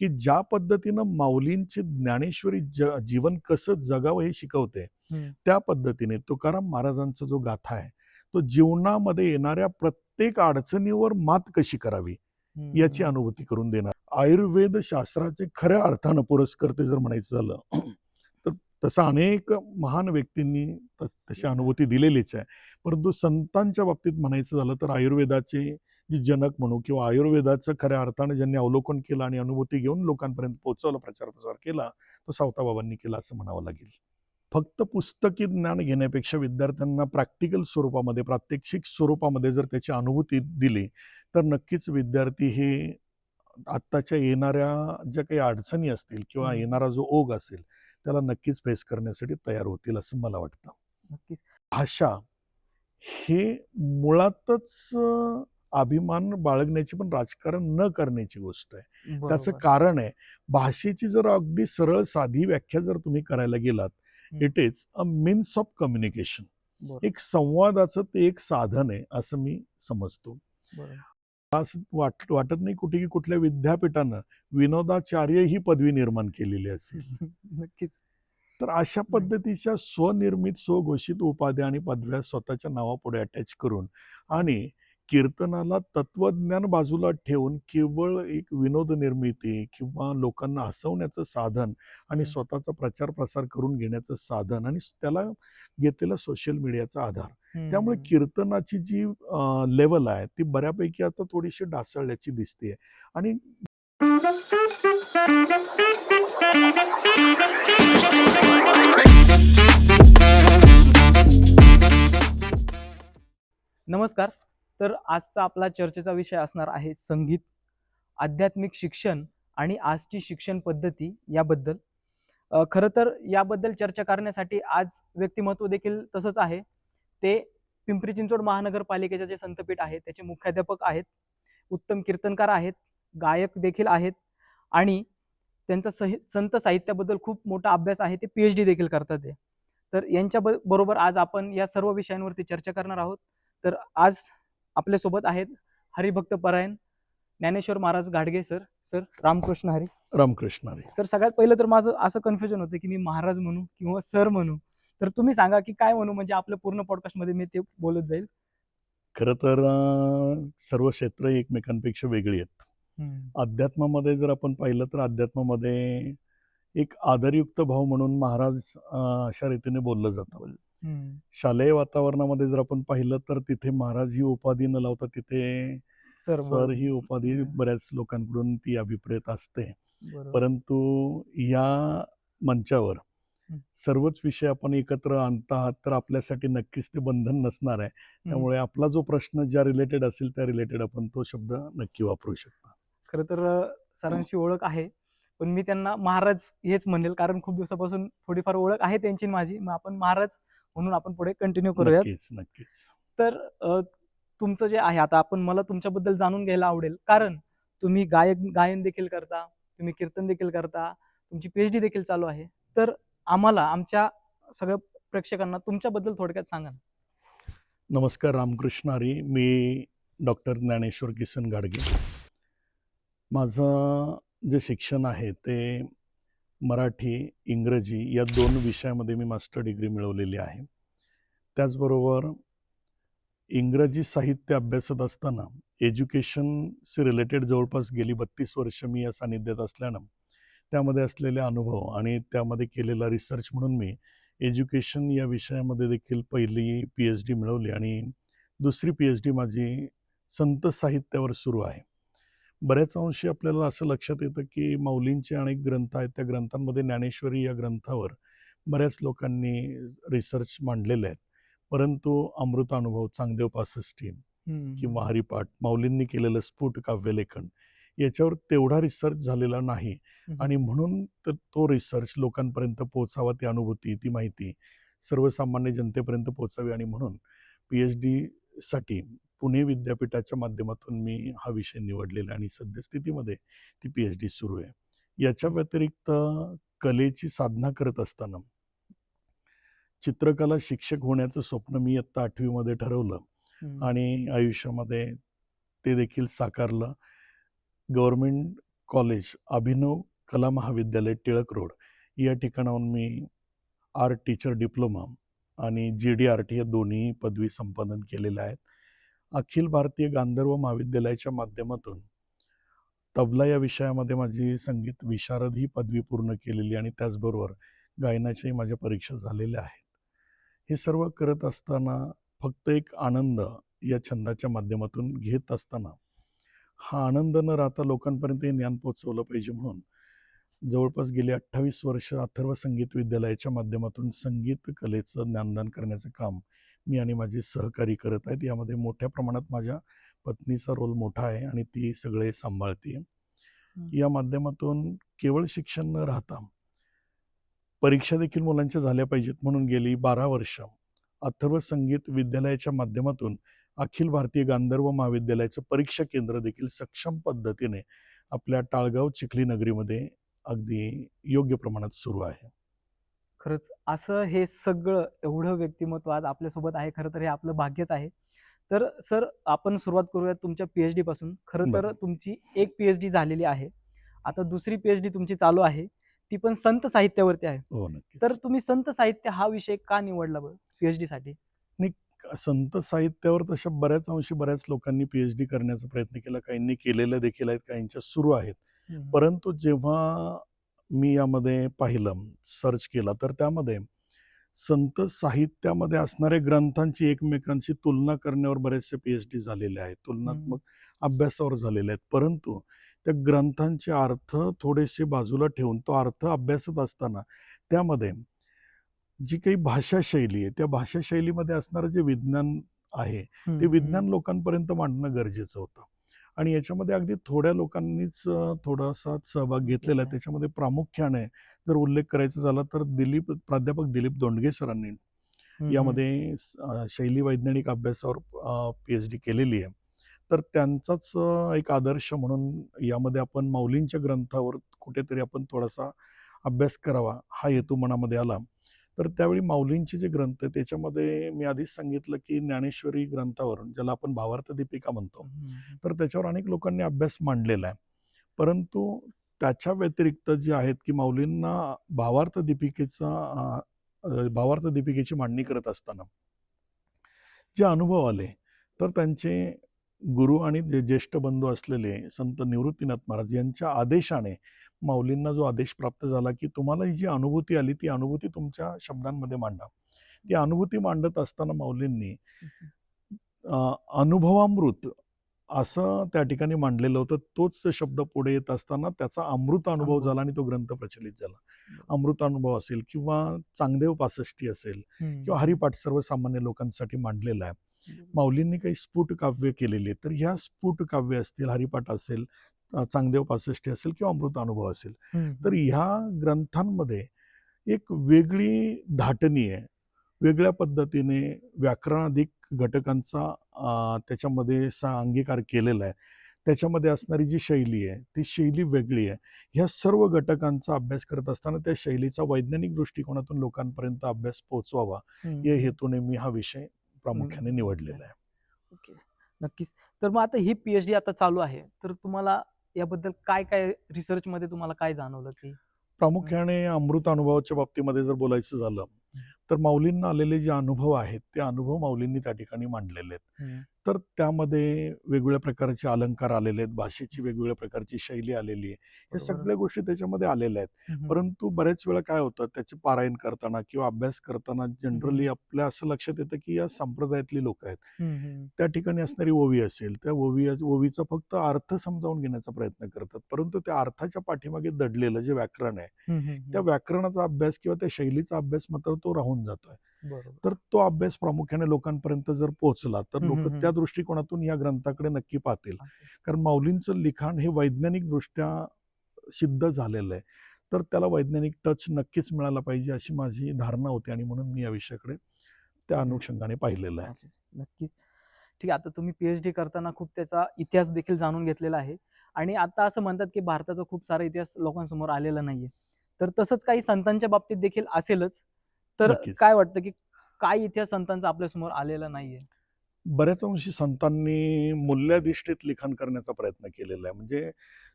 की ज्या पद्धतीनं माऊलींची ज्ञानेश्वरी जीवन कसं जगावं हे शिकवते, त्या पद्धतीने तुकाराम महाराजांचा जो गाथा आहे तो जीवनामध्ये येणाऱ्या प्रत्येक अडचणीवर मात कशी करावी याची अनुभूती करून देणार. आयुर्वेद शास्त्राचे खऱ्या अर्थानं पुरस्कर्ते जर म्हणायचं झालं तर तसं अनेक महान व्यक्तींनी तशी अनुभूती दिलेलीच आहे. परंतु संतांच्या बाबतीत म्हणायचं झालं तर आयुर्वेदाचे जे जनक म्हणू किंवा आयुर्वेदाचं खऱ्या अर्थानं ज्यांनी अवलोकन केलं आणि अनुभूती घेऊन लोकांपर्यंत पोहोचवलं, प्रचार प्रसार केला, तो सावताबाबांनी केला असं म्हणावं लागेल. फक्त पुस्तकी ज्ञान घेण्यापेक्षा विद्यार्थ्यांना प्रॅक्टिकल स्वरूपामध्ये, प्रात्यक्षिक स्वरूपामध्ये जर त्याची अनुभूती दिली तर नक्कीच विद्यार्थी हे आत्ताच्या येणाऱ्या ज्या काही अडचणी असतील किंवा येणारा जो ओघ असेल त्याला नक्कीच फेस करण्यासाठी तयार होतील असं मला वाटतं. नक्कीच. भाषा हे मुळातच अभिमान बाळगण्याची पण राजकारण न करण्याची गोष्ट आहे. त्याचं कारण आहे, भाषेची जर अगदी सरळ साधी व्याख्या जर तुम्ही करायला गेलात, it is a means of communication. एक संवादाचं ते एक साधन आहे असं मी समजतो. असं वाटत नाही कुठे की कुठल्या विद्यापीठानं विनोदाचार्य ही पदवी निर्माण केलेली असेल. नक्कीच. तर अशा पद्धतीच्या स्वनिर्मित स्वघोषित उपाध्या आणि पदव्या स्वतःच्या नावापुढे अटॅच करून आणि कीर्तनाला तत्वज्ञान बाजूला ठेवून केवळ एक विनोद निर्मिती किंवा लोकांना हसवण्याचं साधन आणि स्वतःचा प्रचार प्रसार करून घेण्याचं साधन आणि त्याला घेतलेला सोशल मीडियाचा आधार, त्यामुळे कीर्तनाची जी लेवल आहे ती बऱ्यापैकी आता थोडीशी ढासळल्याची दिसते. आणि नमस्कार. तर आजचा आपला चर्चेचा विषय असणार आहे संगीत, आध्यात्मिक शिक्षण आणि आजची शिक्षण पद्धती याबद्दल. खरं तर याबद्दल चर्चा करण्यासाठी आज व्यक्तिमत्व देखील तसंच आहे. ते पिंपरी चिंचवड महानगरपालिकेचे जे संतपीठ आहे त्याचे मुख्याध्यापक आहेत, उत्तम कीर्तनकार आहेत, गायक देखील आहेत आणि त्यांचा संत साहित्याबद्दल खूप मोठा अभ्यास आहे. ते PhD देखील करतात. तर यांच्या बरोबर आज आपण या सर्व विषयांवरती चर्चा करणार आहोत. तर आज आपल्यासोबत आहेत हरिभक्त परायण ज्ञानेश्वर महाराज घाडगे sir. Sir Ramkrishna Hari. Ramkrishna Hari. Sir सगळ्यात पहिलं तर माझं असं कन्फ्युजन होतं की मी महाराज म्हणू किंवा सर म्हणू, तर तुम्ही सांगा की काय म्हणू, म्हणजे आपल्या पूर्ण पॉडकास्ट मध्ये मी ते बोलत जाईल. खरं तर सर्व क्षेत्र एकमेकांपेक्षा वेगळी आहेत. अध्यात्मामध्ये जर आपण पाहिलं तर अध्यात्मामध्ये एक आदरयुक्त भाव म्हणून महाराज अशा रीतीने बोललं जातं. शालेय वातावरणामध्ये जर आपण पाहिलं तर तिथे महाराज ही उपाधी न लावता तिथे सर ही उपाधी बऱ्याच लोकांकडून ती अभिप्रेत असते. परंतु या मंचावर सर्वच विषय आपण एकत्र आणता आहात तर आपल्यासाठी नक्कीच ते बंधन नसणार आहे. त्यामुळे आपला जो प्रश्न ज्या रिलेटेड असेल त्या रिलेटेड आपण तो शब्द नक्की वापरू शकता. खरं तर सरांची ओळख आहे, पण मी त्यांना महाराज हेच म्हणेल कारण खूप दिवसापासून थोडीफार ओळख आहे त्यांची माझी. मग आपण महाराज म्हणून आपण पुढे कंटिन्यू करूयात. नक्कीच. तर तुमचं जे आहे आता मला तुमच्याबद्दल जाणून घ्यायला आवडेल, कारण तुम्ही गायन देखील करता, तुम्ही कीर्तन देखील करता, तुमची PhD देखील चालू आहे. तर आम्हाला, आमच्या सगळ्या प्रेक्षकांना तुमच्याबद्दल थोडक्यात सांगा. नमस्कार, रामकृष्ण हरी. मी डॉक्टर ज्ञानेश्वर किसन घाडगे. माझं जे शिक्षण आहे ते मराठी, इंग्रजी या 2 विषयामध्ये मी मास्टर डिग्री मिळवलेली आहे. त्याचबरोबर इंग्रजी साहित्य अभ्यासत असताना एज्युकेशनशी रिलेटेड जवळपास गेली 32 वर्ष मी या सानिध्यात असल्यानं त्यामध्ये असलेले अनुभव आणि त्यामध्ये केलेला रिसर्च म्हणून मी एज्युकेशन या विषयामध्ये देखील पहिली PhD मिळवली आणि दुसरी PhD माझी संत साहित्यावर सुरू आहे. बऱ्याच अंशी आपल्याला असं लक्षात येतं की माऊलींचे अनेक ग्रंथ आहेत, त्या ग्रंथांमध्ये ज्ञानेश्वरी या ग्रंथावर बऱ्याच लोकांनी रिसर्च मांडलेले आहेत. परंतु अमृतानुभव, चांगदेव पासष्टी किंवा हरिपाठ, माऊलींनी केलेलं स्फुट काव्यलेखन याच्यावर तेवढा रिसर्च झालेला नाही आणि म्हणून तो रिसर्च लोकांपर्यंत पोहोचावा, ती अनुभूती, ती माहिती सर्वसामान्य जनतेपर्यंत पोहोचावी आणि म्हणून PhD साठी पुणे विद्यापीठाच्या माध्यमातून मी हा विषय निवडलेला आणि सद्यस्थितीमध्ये ती PhD सुरू आहे. याच्या व्यतिरिक्त कलेची साधना करत असताना चित्रकला शिक्षक होण्याचं स्वप्न मी इयत्ता 8वी मध्ये ठरवलं आणि आयुष्यामध्ये ते देखील साकारलं. गव्हर्नमेंट कॉलेज, अभिनव कला महाविद्यालय, टिळक रोड या ठिकाणाहून मी आर्ट टीचर डिप्लोमा आणि GD-RT या दोन्ही पदवी संपादन केलेल्या आहेत. अखिल भारतीय गांधर्व महाविद्यालयाच्या माध्यमातून तबला या विषयामध्ये माझी संगीत विशारद ही पदवी पूर्ण केलेली आणि त्याचबरोबर गायनाच्याही माझ्या परीक्षा झालेल्या आहेत. हे सर्व करत असताना फक्त एक आनंद या छंदाच्या माध्यमातून घेत असताना हा आनंद न राहता लोकांपर्यंत हे ज्ञान पोचवलं पाहिजे म्हणून जवळपास गेली 28 वर्ष अथर्व संगीत विद्यालयाच्या माध्यमातून संगीत कलेचं ज्ञानदान करण्याचं काम मी आणि माझे सहकारी करत आहेत. यामध्ये मोठ्या प्रमाणात माझ्या पत्नीचा रोल मोठा आहे आणि ती सगळे सांभाळते. या माध्यमातून केवळ शिक्षण न राहता परीक्षा देखील मुलांच्या झाल्या पाहिजेत म्हणून गेली 12 वर्ष अथर्व संगीत विद्यालयाच्या माध्यमातून अखिल भारतीय गांधर्व महाविद्यालयाचं परीक्षा केंद्र देखील सक्षम पद्धतीने आपल्या टाळगाव चिखली नगरीमध्ये अगदी योग्य प्रमाणात सुरू आहे. खरंच असं हे सगळं एवढं व्यक्तिमत्व आज आपल्यासोबत आहे, खरं तर हे आपलं भाग्यच आहे. तर सर, आपण सुरुवात करूयात तुमच्या PhD पासून. खरं तर बरं. तुमची एक PhD झालेली आहे, आता दुसरी PhD तुमची चालू आहे, ती पण संत साहित्यावरती आहे. हो, नक्कीच. तर तुम्ही संत साहित्य हा विषय का निवडला बरं PhD साठी? संत साहित्यावर तशा बऱ्याच अंशी बऱ्याच लोकांनी PhD करण्याचा प्रयत्न केला, काहींनी केलेल्या देखील आहेत, काहींच्या सुरू आहेत. परंतु जेव्हा मी यामध्ये पाहिलं, सर्च केला, तर त्यामध्ये संत साहित्यामध्ये असणाऱ्या ग्रंथांची एकमेकांशी तुलना करण्यावर बरेचसे PhD झालेले आहेत, तुलनात्मक अभ्यासावर झालेले आहेत. परंतु त्या ग्रंथांचे अर्थ थोडेसे बाजूला ठेवून तो अर्थ अभ्यासत असताना त्यामध्ये जी काही भाषा शैली आहे, त्या भाषा शैलीमध्ये असणारं जे विज्ञान आहे, ते विज्ञान लोकांपर्यंत मांडणं गरजेचं होतं. आणि याच्यामध्ये अगदी थोड्या लोकांनीच थोडासा सहभाग घेतलेला आहे. त्याच्यामध्ये प्रामुख्याने जर उल्लेख करायचा झाला तर प्राध्यापक दिलीप दोंडगे सरांनी यामध्ये शैली वैज्ञानिक अभ्यासावर PhD केलेली आहे. तर त्यांचाच एक आदर्श म्हणून यामध्ये आपण माऊलींच्या ग्रंथावर कुठेतरी आपण थोडासा अभ्यास करावा हा हेतू मनामध्ये आला. तर त्यावेळी माऊलींचे जे ग्रंथ आहे त्याच्यामध्ये मी आधीच सांगितलं की ज्ञानेश्वरी ग्रंथावरून, ज्याला आपण भावार्थ दीपिका म्हणतो, तर त्याच्यावर अनेक लोकांनी अभ्यास मांडलेला आहे. परंतु त्याच्या व्यतिरिक्त जे आहेत की माऊलींना भावार्थ दीपिकेची मांडणी करत असताना जे अनुभव आले, तर त्यांचे गुरु आणि ज्येष्ठ बंधू असलेले संत निवृत्तीनाथ महाराज यांच्या आदेशाने माऊलींना जो आदेश प्राप्त झाला की तुम्हाला ही जी अनुभूती आली ती अनुभूती तुमच्या शब्दांमध्ये मांडा. ती अनुभूती मांडत असताना माऊलींनी अनुभवामृत असं त्या ठिकाणी मांडलेलं होतं. तोच शब्द पुढे येत असताना त्याचा अमृत अनुभव झाला आणि तो ग्रंथ प्रचलित झाला. अमृत अनुभव असेल किंवा चांगदेव पासष्टी असेल किंवा हरिपाठ सर्वसामान्य लोकांसाठी मांडलेला आहे. माऊलींनी काही स्फुट काव्य केलेली आहेत, तर ह्या स्फुट काव्य असतील, हरिपाठ असेल, चांगदेव पासष्टी असेल किंवा अमृत अनुभव असेल, तर ह्या ग्रंथांमध्ये एक वेगळी धाटणी आहे, वेगळ्या पद्धतीने व्याकरणाधिक घटकांचा त्याच्यामध्ये अंगीकार केलेला आहे. त्याच्यामध्ये असणारी जी शैली आहे ती शैली वेगळी आहे. ह्या सर्व घटकांचा अभ्यास करत असताना त्या शैलीचा वैज्ञानिक दृष्टिकोनातून लोकांपर्यंत अभ्यास पोहोचवावा या हेतूने मी हा विषय प्रामुख्याने निवडलेला आहे. ओके, नक्कीच. तर मग आता ही PhD आता चालू आहे, तर तुम्हाला याबद्दल काय काय रिसर्च मध्ये तुम्हाला काय जाणवलं की? प्रामुख्याने अमृत अनुभवाच्या बाबतीमध्ये जर बोलायचं झालं तर माऊलींना आलेले जे अनुभव आहेत ते अनुभव माऊलींनी त्या ठिकाणी मांडलेले आहेत. तर त्यामध्ये वेगवेगळ्या प्रकारचे अलंकार आलेले आहेत, भाषेची वेगवेगळ्या प्रकारची शैली आलेली आहे, या सगळ्या गोष्टी त्याच्यामध्ये आलेल्या आहेत. परंतु बऱ्याच वेळा काय होतं, त्याचे पारायण करताना किंवा अभ्यास करताना जनरली आपल्या असं लक्षात येतं की या संप्रदायातली लोक आहेत, त्या ठिकाणी असणारी ओवी असेल, त्या ओवीचा फक्त अर्थ समजावून घेण्याचा प्रयत्न करतात. परंतु त्या अर्थाच्या पाठीमागे दडलेलं जे व्याकरण आहे, त्या व्याकरणाचा अभ्यास किंवा त्या शैलीचा अभ्यास मात्र तो राहून जातोय. तर तो अभ्यास प्रामुख्याने लोकांपर्यंत जर पोहोचला तर लोक त्या दृष्टिकोनातून या ग्रंथाकडे नक्की पाहतील. कारण माऊलींचं लिखाण हे वैज्ञानिक दृष्ट्या सिद्ध झालेलं आहे, तर त्याला वैज्ञानिक टच नक्कीच मिळाला पाहिजे अशी माझी धारणा होती आणि म्हणून मी या विषयाकडे त्या अनुषंगाने पाहिलेलं आहे. नक्कीच. ठीक आहे, आता तुम्ही PhD करताना खूप त्याचा इतिहास देखील जाणून घेतलेला आहे आणि आता असं म्हणतात की भारताचा खूप सारा इतिहास लोकांसमोर आलेला नाहीये, तर तसंच काही संतांच्या बाबतीत देखील असेलच. तर काय वाटतं की काय इतिहास संतांचा आपल्या समोर आलेला नाहीये? बऱ्याच अंशी संतांनी मूल्याधिष्ठित लिखाण करण्याचा प्रयत्न केलेला आहे. म्हणजे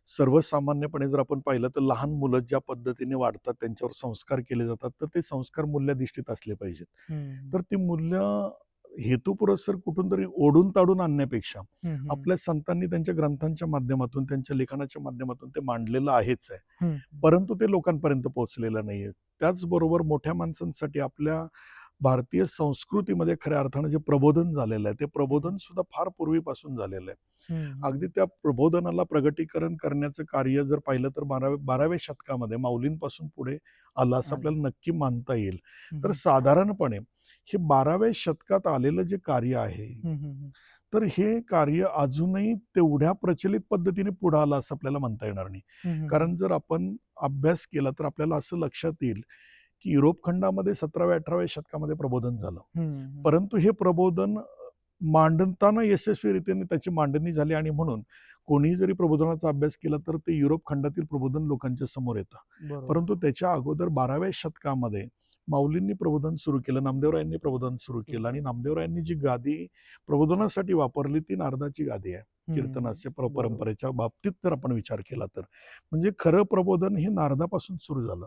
सर्वसामान्यपणे जर आपण पाहिलं तर लहान मुलं ज्या पद्धतीने वाढतात, त्यांच्यावर संस्कार केले जातात, तर ते संस्कार मूल्याधिष्ठित असले पाहिजेत. हम्म. तर ती मूल्य हेतुपुरस्सर कुठून तरी ओढून ताडून आणण्यापेक्षा हम्म. आपल्या संतांनी त्यांच्या ग्रंथांच्या माध्यमातून, त्यांच्या लेखनाच्या माध्यमातून ते मांडलेलं आहेच आहे. हम्म. परंतु ते लोकांपर्यंत पोहोचलेलं नाहीये. त्याचबरोबर मोठ्या माणसांसाठी आपल्या भारतीय संस्कृतीमध्ये खऱ्या अर्थानं जे प्रबोधन झालेलं आहे, ते प्रबोधन सुद्धा फार पूर्वीपासून झालेलं आहे. हम्म. अगदी त्या प्रबोधनाला प्रगटीकरण करण्याचं कार्य जर पाहिलं तर 12व्या शतकामध्ये माऊलींपासून पुढे आलं असं आलं. आपल्याला नक्की मानता येईल. तर हम्म. साधारणपणे हे 12व्या शतकात आलेलं जे कार्य आहे, हम्म. तर हे कार्य अजूनही तेवढ्या प्रचलित पद्धतीने पुढे आलं असं आपल्याला म्हणता येणार नाही. हम्म. कारण जर आपण अभ्यास केला तर आपल्याला असं लक्षात येईल की युरोप खंडामध्ये 17व्या-18व्या शतकामध्ये प्रबोधन झालं. हम्म. परंतु हे प्रबोधन मांडताना यशस्वीरित्याने त्याची मांडणी झाली आणि म्हणून कोणीही जरी प्रबोधनाचा अभ्यास केला तर ते युरोप खंडातील प्रबोधन लोकांच्या समोर येतं. बरोबर. परंतु त्याच्या अगोदर 12व्या शतकामध्ये माऊलींनी प्रबोधन सुरू केलं, नामदेवरायांनी प्रबोधन सुरू केलं आणि नामदेवरायांनी जी गादी प्रबोधनासाठी वापरली ती नारदाची गादी आहे. कीर्तनाचे बरोबर. परंपरेच्या बाबतीत जर आपण विचार केला तर म्हणजे खरं प्रबोधन हे नारदापासून सुरू झालं.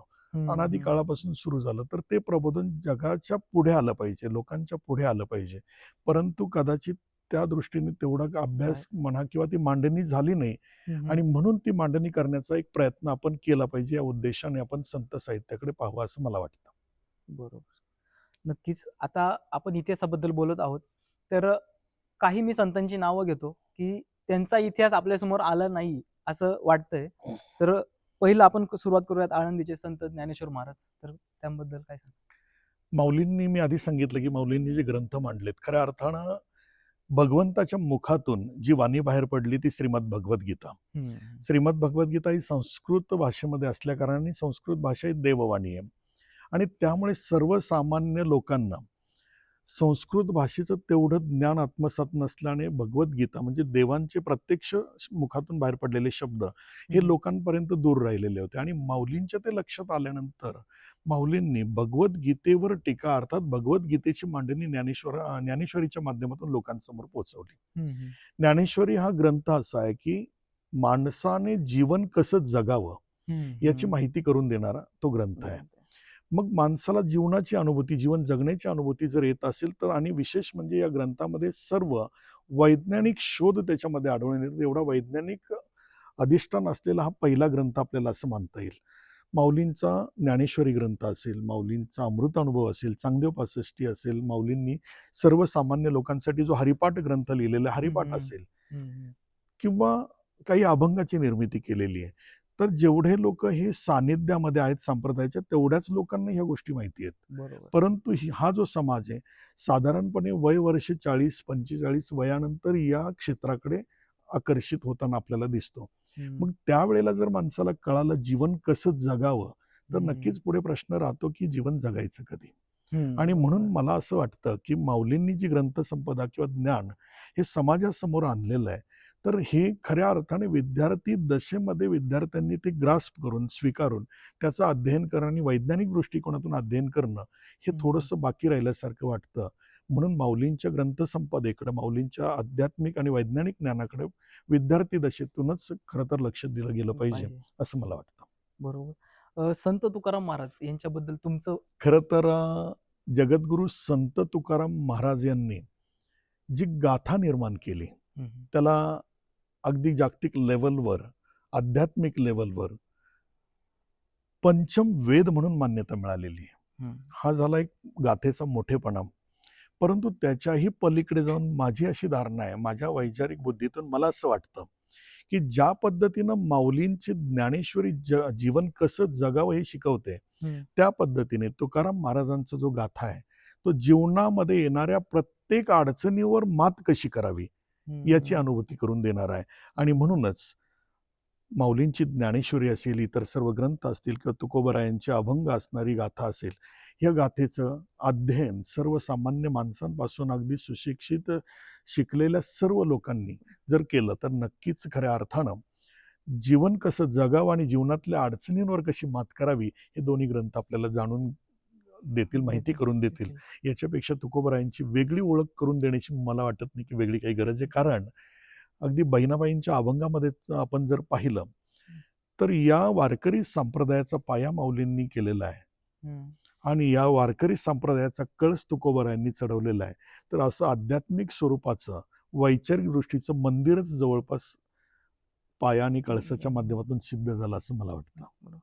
अनादी काळापासून सुरू झालं. तर ते प्रबोधन जगाच्या पुढे आलं पाहिजे, लोकांच्या पुढे आलं पाहिजे. परंतु कदाचित त्या दृष्टीने तेवढा अभ्यास म्हणा किंवा ती मांडणी झाली नाही आणि म्हणून ती मांडणी करण्याचा एक प्रयत्न आपण केला पाहिजे. या उद्देशाने आपण संत साहित्याकडे पाहावं असं मला वाटतं. बरोबर. नक्कीच. आता आपण इतिहासाबद्दल बोलत आहोत. तर काही मी संतांची नावं घेतो, की त्यांचा इतिहास आपल्यासमोर आला नाही असं वाटतंय. तर पहिलं आपण सुरुवात करूयात आळंदीचे संत ज्ञानेश्वर महाराज. तर त्याबद्दल काय सांगाल? माऊलींनी मी आधी सांगितलं की माऊलींनी जे ग्रंथ मांडलेत खऱ्या अर्थानं भगवंताच्या मुखातून जी वाणी बाहेर पडली ती श्रीमद भगवद्गीता. श्रीमद भगवद्गीता ही संस्कृत भाषेमध्ये असल्या कारणाने संस्कृत भाषा ही देववाणी आहे आणि त्यामुळे सर्वसामान्य लोकांना संस्कृत भाषेचं तेवढं ज्ञान आत्मसात नसल्याने भगवद्गीता म्हणजे देवांचे प्रत्यक्ष मुखातून बाहेर पडलेले शब्द हे लोकांपर्यंत दूर राहिलेले होते आणि माऊलींच्या ते लक्षात आल्यानंतर माऊलींनी भगवद्गीतेवर टीका अर्थात भगवद्गीतेची मांडणी ज्ञानेश्वरीच्या माध्यमातून लोकांसमोर पोहोचवली. ज्ञानेश्वरी हा ग्रंथ असा आहे की माणसाने जीवन कसं जगावं याची माहिती करून देणारा तो ग्रंथ आहे. मग माणसाला जीवनाची अनुभूती, जीवन जगण्याची अनुभूती जर येत असेल तर आणि विशेष म्हणजे या ग्रंथामध्ये सर्व वैज्ञानिक शोध त्याच्यामध्ये आढळून येतात. एवढा वैज्ञानिक अधिष्ठान असलेला हा पहिला ग्रंथ आपल्याला असं मानता येईल. माऊलींचा ज्ञानेश्वरी ग्रंथ असेल, माऊलींचा अमृत अनुभव असेल, चांगदेव पासष्टी असेल, माऊलींनी सर्वसामान्य लोकांसाठी जो हरिपाठ ग्रंथ लिहिलेला हरिपाठ असेल किंवा काही अभंगाची निर्मिती केलेली आहे. तर जेवढे लोक हे सानिध्यामध्ये आहेत संप्रदायाच्या तेवढ्याच लोकांना ह्या गोष्टी माहिती आहेत. परंतु हा जो समाज आहे साधारणपणे वय वर्ष 40-45 वयानंतर या क्षेत्राकडे आकर्षित होताना आपल्याला दिसतो. मग त्यावेळेला जर माणसाला कळालं जीवन कसं जगावं तर नक्कीच पुढे प्रश्न राहतो की जीवन जगायचं कधी. आणि म्हणून मला असं वाटतं की माऊलींनी जी ग्रंथसंपदा किंवा ज्ञान हे समाजासमोर आणलेलं आहे तर हे खऱ्या अर्थाने विद्यार्थी दशेमध्ये विद्यार्थ्यांनी ते ग्रास्प करून स्वीकारून त्याचं अध्ययन करणं आणि वैज्ञानिक दृष्टिकोनातून अध्ययन करणं हे थोडंसं बाकी राहिल्यासारखं वाटतं. म्हणून माऊलींच्या ग्रंथसंपदेकडे माऊलींच्या आध्यात्मिक आणि वैज्ञानिक ज्ञानाकडे विद्यार्थी दशेतूनच खरं तर लक्ष दिलं गेलं पाहिजे असं मला वाटतं. बरोबर. संत तुकाराम महाराज यांच्याबद्दल तुमचं? खरं तर जगद्गुरु संत तुकाराम महाराज यांनी जी गाथा निर्माण केली त्याला अगदी जागतिक लेवलवर आध्यात्मिक लेवलवर पंचम वेद म्हणून मान्यता मिळालेली आहे. हा झाला एक गाथेचा मोठेपणा. परंतु त्याच्याही पलीकडे जाऊन माझी अशी धारणा आहे, माझ्या वैचारिक बुद्धीतून मला असं वाटतं की ज्या पद्धतीनं माऊलींचे ज्ञानेश्वरी जीवन कसं जगावं हे शिकवते त्या पद्धतीने तुकाराम महाराजांचा जो गाथा आहे तो जीवनामध्ये येणाऱ्या प्रत्येक अडचणीवर मात कशी करावी याची अनुभूती करून देणार आहे. आणि म्हणूनच माऊलींची ज्ञानेश्वरी असेल, इतर सर्व ग्रंथ असतील किंवा तुकोबरायांची अभंग असणारी गाथा असेल, या गाथेचं अध्ययन सर्वसामान्य माणसांपासून अगदी सुशिक्षित शिकलेल्या सर्व लोकांनी जर केलं तर नक्कीच खऱ्या अर्थानं जीवन कसं जगावं आणि जीवनातल्या अडचणींवर कशी मात करावी हे दोन्ही ग्रंथ आपल्याला जाणून देतील, माहिती करून देतील. याच्यापेक्षा तुकोबरायांची वेगळी ओळख करून देण्याची मला वाटत नाही की वेगळी काही गरज आहे. कारण अगदी बहिणाबाईंच्या अभंगामध्ये आपण जर पाहिलं तर या वारकरी संप्रदायाचा पाया माऊलींनी केलेला आहे हम्म. आणि या वारकरी संप्रदायाचा कळस तुकोबारायांनी चढवलेला आहे. तर असं आध्यात्मिक स्वरूपाचं वैचारिक दृष्टीचं मंदिरच जवळपास पाया आणि कळसाच्या माध्यमातून सिद्ध झालं असं मला वाटतं. बरोबर.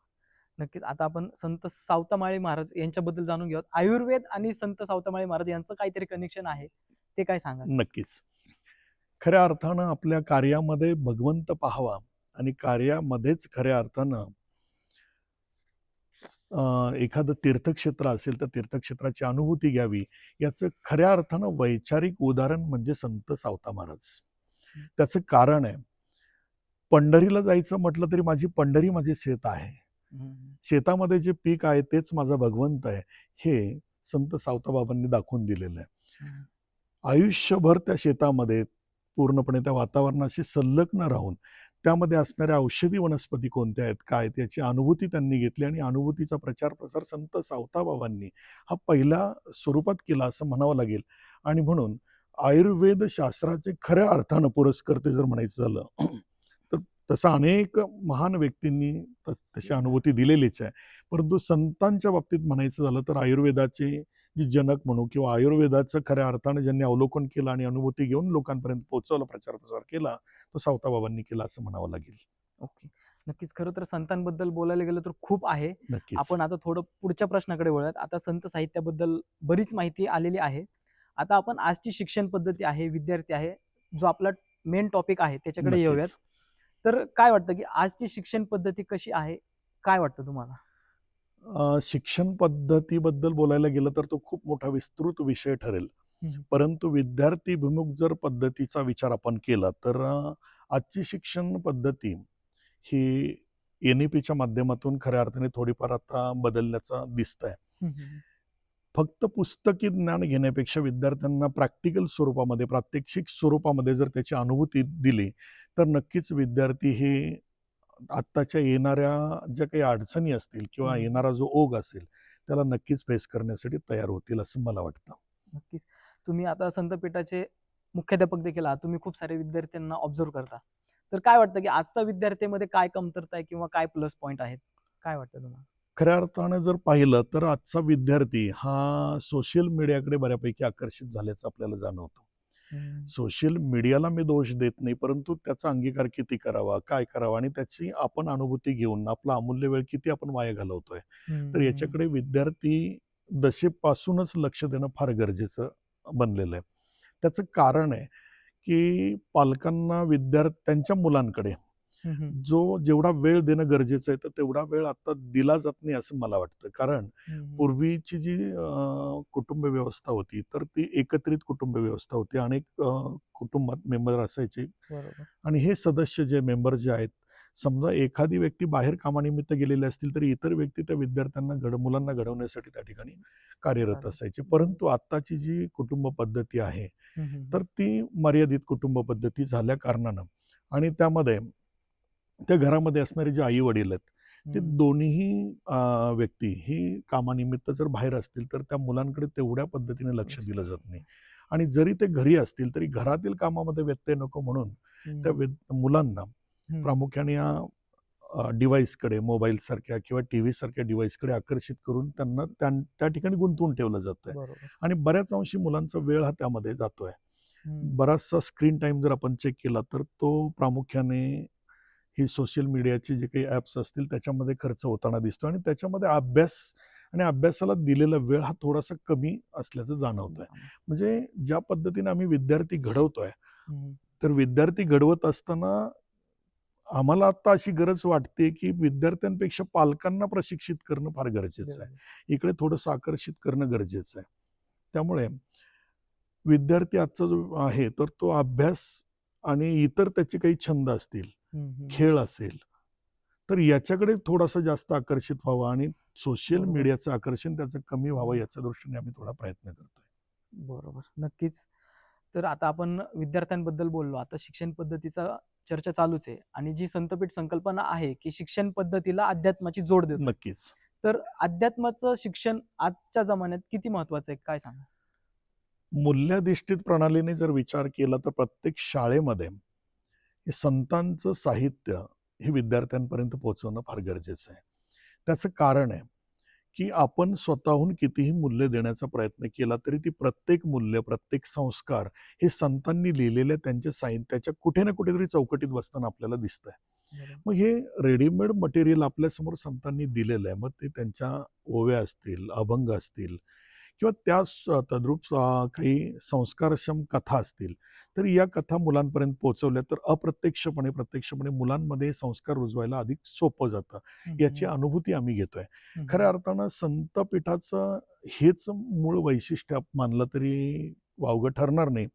नक्कीच. आता आपण संत सावतामाळी महाराज यांच्याबद्दल जाणून घेऊयात. आयुर्वेद आणि संत सावतामाळी महाराज यांचं काहीतरी कनेक्शन आहे, ते काय सांगाल? नक्कीच. खऱ्या अर्थानं आपल्या कार्यामध्ये भगवंत पाहावा आणि कार्यामध्येच खऱ्या अर्थानं एखादं तीर्थक्षेत्र असेल तर तीर्थक्षेत्राची अनुभूती घ्यावी, याचं खऱ्या अर्थानं वैचारिक उदाहरण म्हणजे संत सावता महाराज. त्याचं कारण आहे, पंढरीला जायचं म्हटलं तरी माझी पंढरी माझे शेत आहे. शेतामध्ये जे पीक आहे तेच माझा भगवंत आहे, हे संत सावताबाबांनी दाखवून दिलेलं आहे. आयुष्यभर त्या शेतामध्ये पूर्णपणे त्या वातावरणाशी संलग्न राहून त्यामध्ये असणाऱ्या औषधी वनस्पती कोणत्या आहेत, काय त्याची अनुभूती त्यांनी घेतली आणि अनुभूतीचा प्रचार प्रसार संत सावताबाबांनी हा पहिल्या स्वरूपात केला असं म्हणावं लागेल. आणि म्हणून आयुर्वेद शास्त्राचे खऱ्या अर्थानं पुरस्कर्ते जर म्हणायचं झालं तर तसं अनेक महान व्यक्तींनी तशी अनुभूती दिलेलीच आहे. परंतु संतांच्या बाबतीत म्हणायचं झालं तर आयुर्वेदाचे जे जनक म्हणू किंवा आयुर्वेदाचं खऱ्या अर्थानं ज्यांनी अवलोकन केलं आणि अनुभूती घेऊन लोकांपर्यंत पोहोचवलं, प्रचार प्रसार केला, तो सावताबाबांनी केला असं म्हणावं लागेल. ओके. नक्कीच. खरं तर संतांबद्दल बोलायला गेलं तर खूप आहे. नक्कीच. आपण आता थोडं पुढच्या प्रश्नाकडे वळूयात. आता संत साहित्याबद्दल बरीच माहिती आलेली आहे. आता आपण आजची शिक्षण पद्धती आहे, विद्यार्थी आहे, जो आपला मेन टॉपिक आहे त्याच्याकडे नक्कीच. येऊयात. तर काय वाटतं की आजची शिक्षण पद्धती कशी आहे? काय वाटतं तुम्हाला? शिक्षण पद्धतीबद्दल बोलायला गेलं तर तो खूप मोठा विस्तृत विषय ठरेल. परंतु विद्यार्थीभिमुख जर पद्धतीचा विचार आपण केला तर आजची शिक्षण पद्धती ही NEPच्या माध्यमातून खऱ्या अर्थाने थोडीफार आता बदलल्याचं दिसतंय. फक्त पुस्तकी ज्ञान घेण्यापेक्षा विद्यार्थ्यांना प्रॅक्टिकल स्वरूपामध्ये, प्रात्यक्षिक स्वरूपामध्ये जर त्याची अनुभूती दिली तर नक्कीच विद्यार्थी हे आत्ताच्या येणाऱ्या ज्या काही अडचणी असतील किंवा येणारा जो ओघ असेल त्याला नक्कीच फेस करण्यासाठी तयार होतील असं मला वाटतं. नक्कीच. तुम्ही आता संतपीठाचे मुख्याध्यापक देखील आहात. तुम्ही खूप सारे विद्यार्थ्यांना ऑब्झर्व्ह करता. तर काय वाटतं की आजचा विद्यार्थ्यामध्ये काय कमतरता आहे किंवा काय प्लस पॉईंट आहेत? काय वाटतं तुम्हाला? खऱ्या अर्थानं जर पाहिलं तर आजचा विद्यार्थी हा सोशल मीडियाकडे बऱ्यापैकी आकर्षित झाल्याचं आपल्याला जाणवतं. सोशल मीडियाला मी दोष देत नाही, परंतु त्याचा अंगीकार किती करावा, काय करावा आणि त्याची आपण अनुभूती घेऊन आपला अमूल्य वेळ किती आपण वाया घालवतोय, तर याच्याकडे विद्यार्थी दशेपासूनच लक्ष देणं फार गरजेचं बनलेलं आहे. त्याचं कारण आहे की पालकांना त्यांच्या मुलांकडे जेवढा वेळ देणं गरजेचं आहे तर तेवढा वेळ आता दिला जात नाही असं मला वाटतं. कारण पूर्वीची जी कुटुंब व्यवस्था होती तर ती एकत्रित कुटुंब व्यवस्था होती. अनेक कुटुंबात मेंबर असायचे आणि हे सदस्य जे मेंबर जे आहेत, समजा एखादी व्यक्ती बाहेर कामानिमित्त गेलेले असतील तरी इतर व्यक्ती त्या विद्यार्थ्यांना मुलांना घडवण्यासाठी त्या ठिकाणी कार्यरत असायचे. परंतु आत्ताची जी कुटुंब पद्धती आहे तर ती मर्यादित कुटुंब पद्धती झाल्या कारणानं आणि त्यामध्ये त्या घरामध्ये असणारे जे आई वडील आहेत ते दोन्हीही व्यक्ती ही कामानिमित्त जर बाहेर असतील तर त्या मुलांकडे तेवढ्या पद्धतीने लक्ष दिलं जात नाही. आणि जरी ते घरी असतील तरी घरातील कामामध्ये व्यत्यय नको म्हणून त्या मुलांना प्रामुख्याने या डिव्हाइसकडे, मोबाईल सारख्या किंवा TV सारख्या डिव्हाइसकडे आकर्षित करून त्यांना त्या ठिकाणी गुंतवून ठेवलं जातंय आणि बऱ्याच अंशी मुलांचा वेळ हा त्यामध्ये जातोय. बराचसा स्क्रीन टाइम जर आपण चेक केला तर तो प्रामुख्याने ही सोशल मीडियाचे जे काही ॲप्स असतील त्याच्यामध्ये खर्च होताना दिसतो आणि त्याच्यामध्ये अभ्यास आणि अभ्यासाला दिलेला वेळ हा थोडासा कमी असल्याचं जाणवतंय. म्हणजे ज्या पद्धतीने आम्ही विद्यार्थी घडवतोय तर विद्यार्थी घडवत असताना आम्हाला आता अशी गरज वाटते की विद्यार्थ्यांपेक्षा पालकांना प्रशिक्षित करणं फार गरजेचं आहे. इकडे थोडंसं आकर्षित करणं गरजेचं आहे. त्यामुळे विद्यार्थी आजचा जो आहे तर तो अभ्यास आणि इतर त्याचे काही छंद असतील, खेळ असेल तर याच्याकडे थोडासा जास्त आकर्षित व्हावं आणि सोशल मीडियाचं आकर्षण त्याचं कमी व्हावं याच्या दृष्टीने आम्ही थोडा प्रयत्न करतोय. बरोबर. नक्कीच. तर आता आपण विद्यार्थ्यांबद्दल बोललो. आता शिक्षण पद्धतीचा चर्चा चालूच आहे आणि जी संतपीठ संकल्पना आहे की शिक्षण पद्धतीला अध्यात्माची जोड देतो. नक्कीच. तर अध्यात्माचं शिक्षण आजच्या जमान्यात किती महत्वाचं आहे, काय सांगा? मूल्याधिष्ठित प्रणालीने जर विचार केला तर प्रत्येक शाळेमध्ये हे संतांचं साहित्य हे विद्यार्थ्यांपर्यंत पोहोचवणं फार गरजेचं आहे. त्याचं कारण आहे की आपण स्वतःहून कितीही मूल्य देण्याचा प्रयत्न केला तरी ती प्रत्येक मूल्य, प्रत्येक संस्कार हे संतांनी लिहिलेल्या त्यांच्या साहित्याच्या कुठे ना कुठेतरी चौकटीत बसताना आपल्याला दिसतंय. मग हे रेडीमेड मटेरियल आपल्यासमोर संतांनी दिलेलं आहे. मग ते त्यांच्या ओव्या असतील, अभंग असतील किंवा त्या तद्रूप काही संस्कारक्षम कथा असतील, तर या कथा मुलांपर्यंत पोहोचवल्या तर अप्रत्यक्षपणे, प्रत्यक्षपणे मुलांमध्ये संस्कार रुजवायला अधिक सोपं जातं. याची अनुभूती आम्ही घेतोय. खऱ्या अर्थानं संतपीठाचं हेच मूळ वैशिष्ट्य मानलं तरी वावगं ठरणार नाही.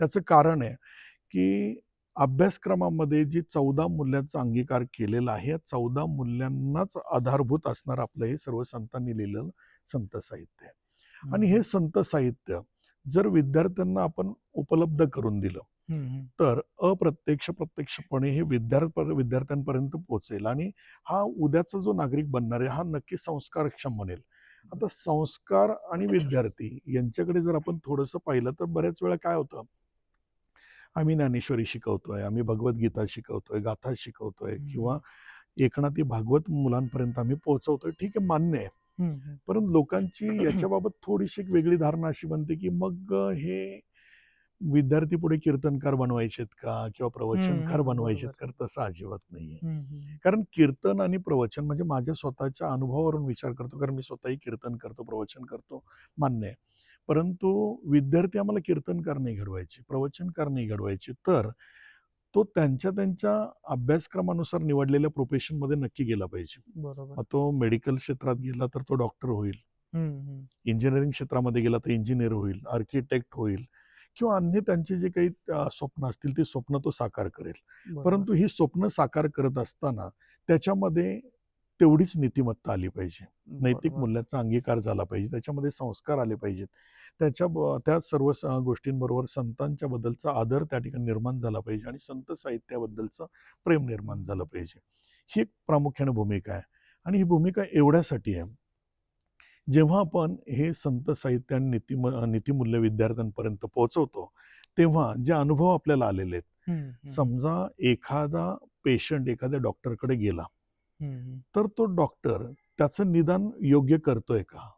त्याचं कारण आहे की अभ्यासक्रमामध्ये जी 14 मूल्यांचा अंगीकार केलेला आहे, या 14 मूल्यांनाच आधारभूत असणारं आपलं हे सर्व संतांनी लिहिलेलं संत साहित्य आहे. आणि हे संत साहित्य जर विद्यार्थ्यांना आपण उपलब्ध करून दिलं तर अप्रत्यक्ष प्रत्यक्षपणे हे विद्यार्थ्यांपर्यंत पोहोचेल आणि हा उद्याचा जो नागरिक बनणार आहे हा नक्की संस्कारक्षम बनेल. आता संस्कार आणि विद्यार्थी यांच्याकडे जर आपण थोडंसं पाहिलं तर बऱ्याच वेळा काय होतं, आम्ही ज्ञानेश्वरी शिकवतोय, आम्ही भगवद्गीता शिकवतोय, गाथा शिकवतोय किंवा एकनाथी भागवत मुलांपर्यंत आम्ही पोहोचवतोय, ठीक आहे, मान्य आहे. परंतु लोकांची याच्याबाबत थोडीशी एक वेगळी धारणा अशी बनते की मग हे विद्यार्थी पुढे कीर्तनकार बनवायचेत का किंवा प्रवचनकार बनवायचेत का? तसं अजिबात नाहीये. कारण कीर्तन आणि प्रवचन म्हणजे माझ्या स्वतःच्या अनुभवावरून विचार करतो, कारण मी स्वतःही कीर्तन करतो, प्रवचन करतो, मान्य आहे. परंतु विद्यार्थी आम्हाला कीर्तनकार नाही घडवायचे, प्रवचनकार नाही घडवायचे, तर तो त्यांच्या अभ्यासक्रमानुसार निवडलेल्या प्रोफेशनमध्ये नक्की गेला पाहिजे. बरोबर. तो मेडिकल क्षेत्रात गेला तर तो डॉक्टर होईल, इंजिनिअरिंग क्षेत्रामध्ये गेला तर इंजिनियर होईल, आर्किटेक्ट होईल किंवा अन्य त्यांचे जे काही स्वप्न असतील ते स्वप्न तो साकार करेल. परंतु ही स्वप्न साकार करत असताना त्याच्यामध्ये तेवढीच नीतिमत्ता आली पाहिजे, नैतिक मूल्याचा अंगीकार झाला पाहिजे, त्याच्यामध्ये संस्कार आले पाहिजेत, त्या सर्व गोष्टींबरोबर संतांच्या बद्दलचा आदर त्या ठिकाणी निर्माण झाला पाहिजे आणि संत साहित्याबद्दलचं प्रेम निर्माण झालं पाहिजे. ही एक प्रामुख्याने भूमिका आहे. आणि ही भूमिका एवढ्यासाठी आहे, जेव्हा आपण हे संत साहित्य आणि नीतिमूल्य विद्यार्थ्यांपर्यंत पोहोचवतो तेव्हा जे अनुभव आपल्याला आलेले आहेत, समजा एखादा पेशंट एखाद्या डॉक्टरकडे गेला तर तो डॉक्टर त्याचं निदान योग्य करतोय का,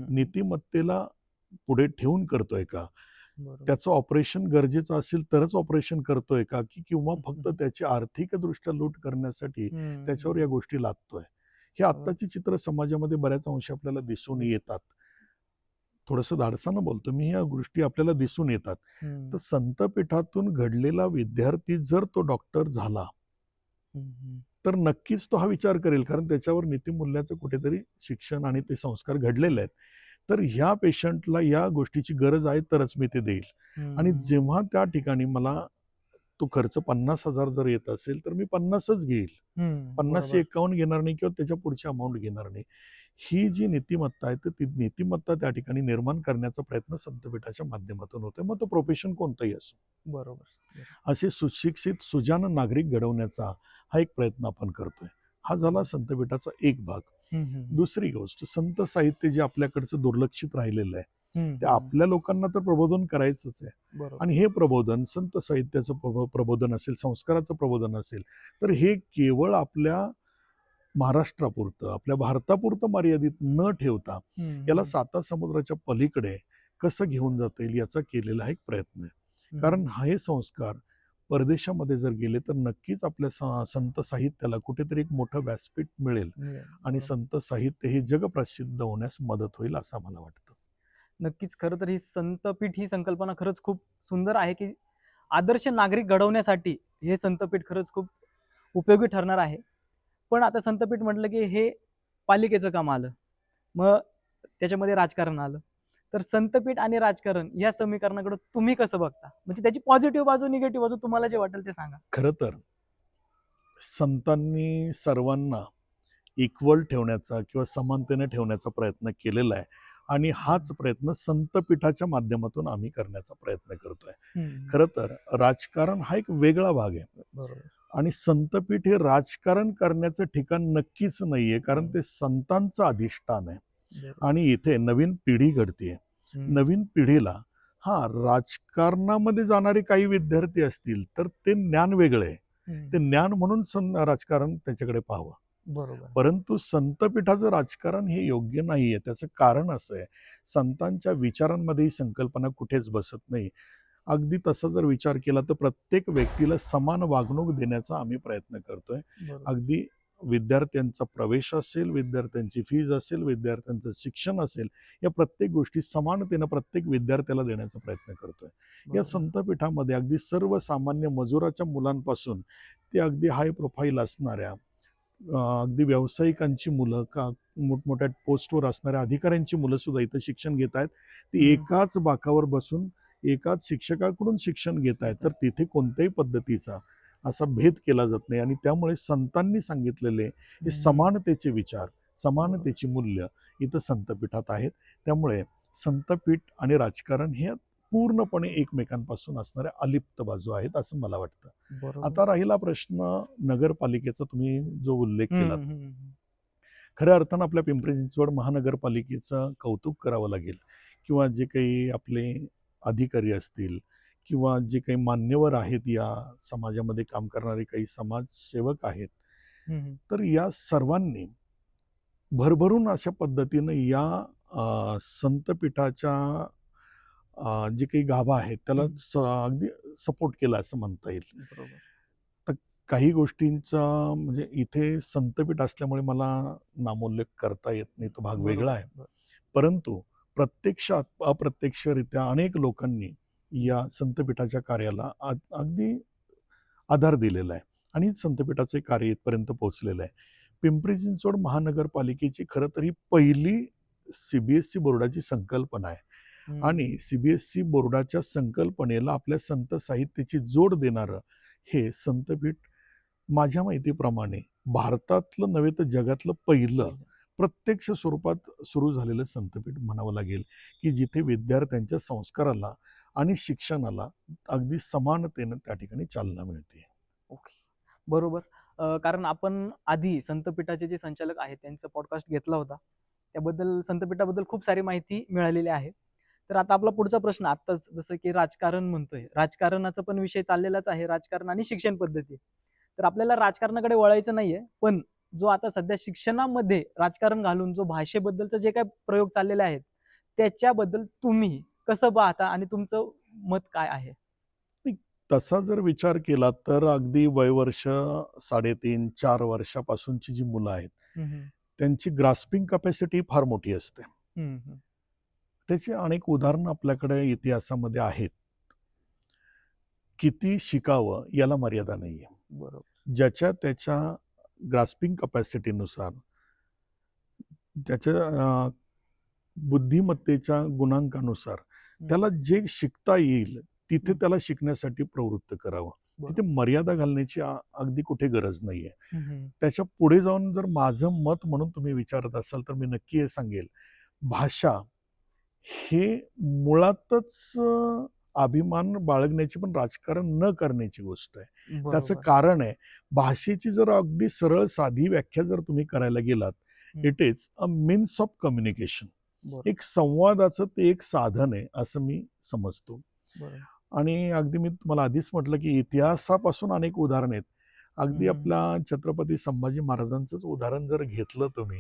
नीतिमत्तेला पुढे ठेवून करतोय का, त्याचं ऑपरेशन गरजेचं असेल तरच ऑपरेशन करतोय का किंवा फक्त त्याची आर्थिकदृष्ट्या लूट करण्यासाठी त्याच्यावर या गोष्टी लादतोय. हे आत्ताची चित्र समाजामध्ये बऱ्याच अंशी आपल्याला दिसून येतात. थोडंसं धाडसानं बोलतो मी, या गोष्टी आपल्याला दिसून येतात. तर संतपीठातून घडलेला विद्यार्थी जर तो डॉक्टर झाला तर नक्कीच तो हा विचार करेल, कारण त्याच्यावर नीतिमूल्याचं कुठेतरी शिक्षण आणि ते संस्कार घडलेले आहेत. तर ह्या पेशंटला या गोष्टीची गरज आहे तरच मी ते देईल. आणि जेव्हा त्या ठिकाणी मला तो खर्च 50,000 जर येत असेल तर मी 50च घेईल, 51 घेणार नाही किंवा त्याच्या पुढची अमाऊंट घेणार नाही. ही जी नीतिमत्ता आहे तर ती नीतिमत्ता त्या ठिकाणी निर्माण करण्याचा प्रयत्न संतपीठाच्या माध्यमातून होतोय. मग तो प्रोफेशन कोणतंही असो. बरोबर. असे सुशिक्षित सुजाण नागरिक घडवण्याचा हा एक प्रयत्न आपण करतोय. हा झाला संतपीठाचा एक भाग. दुसरी गोष्ट, संत साहित्य जे आपल्याकडचं दुर्लक्षित राहिलेलं आहे ते आपल्या लोकांना तर प्रबोधन करायचंच आहे. आणि हे प्रबोधन संत साहित्याचं प्रबोधन असेल, संस्काराचं प्रबोधन असेल, तर हे केवळ आपल्या महाराष्ट्रापुरतं, आपल्या भारतापुरतं मर्यादित न ठेवता याला 7 समुद्राच्या पलीकडे कसं घेऊन जाता येईल याचा केलेला एक प्रयत्न आहे. कारण हे संस्कार परदेशामध्ये जर गेले तर नक्कीच आपल्या संत साहित्याला कुठेतरी एक मोठं व्यासपीठ मिळेल आणि संत साहित्य हे जगप्रसिद्ध होण्यास मदत होईल असं मला वाटतं. नक्कीच. खरं तर ही संतपीठ ही संकल्पना खरंच खूप सुंदर आहे की आदर्श नागरिक घडवण्यासाठी हे संतपीठ खरंच खूप उपयोगी ठरणार आहे. पण आता संतपीठ म्हटलं की हे पालिकेचं काम आलं, मग त्याच्यामध्ये राजकारण आलं. तर संतपीठ आणि राजकारण या समीकरणाकडे तुम्ही कसं बघता? म्हणजे त्याची पॉझिटिव्ह बाजू, निगेटिव्ह बाजू तुम्हाला जे वाटेल ते सांगा. खरं तर संतांनी सर्वांना इक्वल ठेवण्याचा किंवा समानतेने ठेवण्याचा प्रयत्न केलेला आहे आणि हाच प्रयत्न संतपीठाच्या माध्यमातून आम्ही करण्याचा प्रयत्न करतोय. खरं तर राजकारण हा एक वेगळा भाग आहे आणि संतपीठ हे राजकारण करण्याचं ठिकाण नक्कीच नाहीये, कारण ते संतांचं अधिष्ठान आहे. आणि इथे नवीन पिढी घडतीये. नवीन पिढीला राजकारणामध्ये जाणारे काही विद्यार्थी असतील तर ते ज्ञान वेगळे आहे, ते ज्ञान म्हणून राजकारण त्याच्याकडे पाहावं. बरोबर. परंतु संतपीठाचं राजकारण हे योग्य नाहीये. त्याचं कारण असं आहे, संतांच्या विचारांमध्ये ही संकल्पना कुठेच बसत नाही. अगदी तसा जर विचार केला तर प्रत्येक व्यक्तीला समान वागणूक देण्याचा आम्ही प्रयत्न करतोय. बरोबर. अगदी विद्यार्थ्यांचा प्रवेश असेल, विद्यार्थ्यांची फीज असेल, विद्यार्थ्यांचं शिक्षण असेल, या प्रत्येक गोष्टी समानतेनं प्रत्येक विद्यार्थ्याला देण्याचा प्रयत्न करतोय. या बरोबर. संतपीठामध्ये अगदी सर्वसामान्य मजुराच्या मुलांपासून ते अगदी हाय प्रोफाईल असणाऱ्या अगदी व्यावसायिकांची मुलं, का मोठमोठ्या पोस्टवर असणाऱ्या अधिकाऱ्यांची मुलं सुद्धा इथं शिक्षण घेत आहेत. ती एकाच बाकावर बसून एकाच शिक्षकाकडून शिक्षण घेत आहेत. तर तिथे कोणत्याही पद्धतीचा असा भेद केला जात नाही आणि त्यामुळे संतांनी सांगितलेले हे समानतेचे विचार, समानतेची मूल्य इथं संतपीठात आहेत. त्यामुळे संतपीठ आणि राजकारण हे पूर्णपणे एकमेकांपासून असणाऱ्या अलिप्त बाजू आहेत असं मला वाटतं. बरोबर. आता राहिला प्रश्न नगरपालिकेचा, तुम्ही जो उल्लेख केला. हम्म, हम्म, हम्म. खऱ्या अर्थानं आपल्या पिंपरी चिंचवड महानगरपालिकेचं कौतुक करावं लागेल, किंवा जे काही आपले अधिकारी असतील किंवा जे काही मान्यवर आहेत, या समाजामध्ये काम करणारे काही समाजसेवक आहेत, हम्म, तर या सर्वांनी भरभरून अशा पद्धतीनं या संतपीठाच्या जे काही गाभा आहेत त्याला अगदी सपोर्ट केला असं म्हणता येईल. बरोबर. तर काही गोष्टींचा म्हणजे इथे संतपीठ असल्यामुळे मला नामोल्लेख करता येत नाही, तो भाग वेगळा आहे. बरोबर. परंतु प्रत्यक्षात अप्रत्यक्षरित्या अनेक लोकांनी या संतपीठाच्या कार्याला अगदी आधार दिलेला आहे आणि संतपीठाचे कार्य इथपर्यंत पोहोचलेलं आहे. पिंपरी चिंचवड महानगरपालिकेची खरं तर ही पहिली CBSE बोर्डाची संकल्पना आहे आणि CBSE बोर्डाच्या संकल्पनेला आपल्या संत साहित्याची जोड देणारं हे संतपीठ माझ्या माहितीप्रमाणे भारतातलं नव्हे तर जगातलं पहिलं प्रत्यक्ष स्वरूपात सुरू झालेलं संतपीठ म्हणावं लागेल, की जिथे विद्यार्थ्यांच्या संस्काराला आणि शिक्षणाला अगदी समानतेनं त्या ठिकाणी चालना मिळते. ओके. बरोबर. कारण आपण आधी संतपीठाचे जे संचालक आहेत त्यांचा पॉडकास्ट घेतला होता. त्याबद्दल संतपीठाबद्दल खूप सारी माहिती मिळालेली आहे. तर आता आपला पुढचा प्रश्न आत्ताच जसं की राजकारण म्हणतोय. राजकारणाचा पण विषय चाललेलाच आहे. राजकारण आणि शिक्षण पद्धती. तर आपल्याला राजकारणाकडे वळायचं नाहीये. पण जो आता सध्या शिक्षणामध्ये राजकारण घालून जो भाषेबद्दलचे जे काही प्रयोग चाललेले आहेत, त्याच्याबद्दल तुम्ही कसं पाहता आणि तुमचं मत काय आहे? तसा जर विचार केला तर अगदी वयवर्ष 3.5-4 वर्षापासूनची जी मुलं आहेत, त्यांची ग्रास्पिंग कॅपॅसिटी फार मोठी असते. त्याची अनेक उदाहरणं आपल्याकडे इतिहासामध्ये आहेत. किती शिकावं याला मर्यादा नाहीये. बरोबर. ज्याच्या त्याच्या ग्रास्पिंग कॅपॅसिटीनुसार, त्याच्या बुद्धिमत्तेच्या गुणांकानुसार त्याला जे शिकता येईल तिथे त्याला शिकण्यासाठी प्रवृत्त करावं. तिथे मर्यादा घालण्याची अगदी कुठे गरज नाहीये. त्याच्या पुढे जाऊन जर माझं मत म्हणून तुम्ही विचारत असाल तर मी नक्की हे सांगेल, भाषा हे मुळातच अभिमान बाळगण्याची पण राजकारण न करण्याची गोष्ट आहे. त्याचं कारण आहे, भाषेची जर अगदी सरळ साधी व्याख्या जर तुम्ही करायला गेलात, it is a means of communication. एक संवादाचं ते एक साधन आहे असं मी समजतो. आणि अगदी मी तुम्हाला आधीच म्हटलं की इतिहासापासून अनेक उदाहरण आहेत. अगदी आपल्या छत्रपती संभाजी महाराजांचंच उदाहरण जर घेतलं तुम्ही,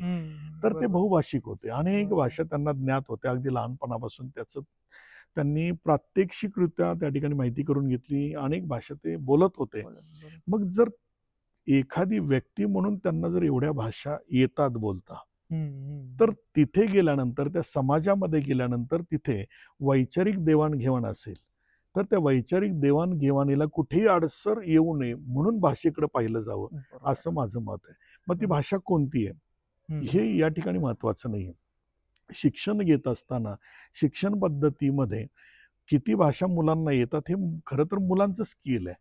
तर ते बहुभाषिक होते. अनेक भाषा त्यांना ज्ञात होत्या. अगदी लहानपणापासून त्याचं त्यांनी प्रात्यक्षिकरित्या त्या ठिकाणी माहिती करून घेतली. अनेक भाषा ते बोलत होते. मग जर एखादी व्यक्ती म्हणून त्यांना जर एवढ्या भाषा येतात बोलता, तर तिथे गेल्यानंतर, त्या समाजामध्ये गेल्यानंतर तिथे वैचारिक देवाणघेवाण असेल, तर त्या वैचारिक देवाणघेवाणीला कुठेही अडसर येऊ नये म्हणून भाषेकडे पाहिलं जावं असं माझं मत आहे. मग ती भाषा कोणती आहे हे या ठिकाणी महत्वाचं नाही. शिक्षण घेत असताना शिक्षण पद्धतीमध्ये किती भाषा मुलांना येतात हे खरं तर मुलांचं स्किल आहे.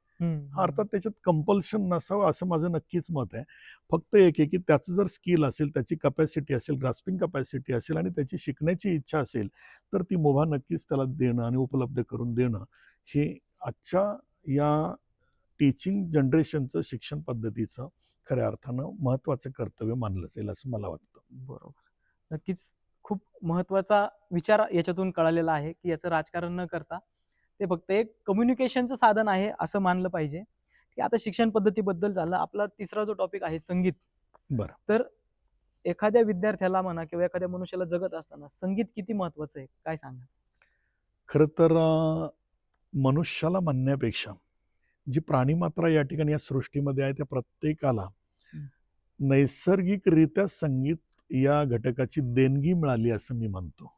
अर्थात त्याच्यात कंपल्शन नसावं असं माझं नक्कीच मत आहे. फक्त एक आहे की त्याचं जर स्किल असेल, त्याची कॅपॅसिटी असेल, ग्रास्पिंग कॅपॅसिटी असेल आणि त्याची शिकण्याची इच्छा असेल, तर ती मुभा नक्कीच त्याला देणं आणि उपलब्ध करून देणं हे आजच्या या टीचिंग जनरेशनचं शिक्षण पद्धतीचं खऱ्या अर्थानं महत्त्वाचं कर्तव्य मानलं जाईल असं मला वाटतं. बरोबर. नक्कीच खूप महत्त्वाचा विचार याच्यातून कळालेला आहे की याचं राजकारण न करता ते फक्त एक कम्युनिकेशनचं साधन आहे असं मानलं पाहिजे. की आता शिक्षण पद्धतीबद्दल झालं. आपला तिसरा जो टॉपिक आहे संगीत. बरं. तर एखाद्या विद्यार्थ्याला म्हणा किंवा एखाद्या मनुष्याला जगत असताना संगीत किती महत्वाचं आहे, काय सांगा? खरं तर मनुष्याला म्हणण्यापेक्षा जी प्राणीमात्रा या ठिकाणी या सृष्टीमध्ये आहे त्या प्रत्येकाला हं. नैसर्गिकरित्या संगीत या घटकाची देणगी मिळाली असं मी म्हणतो.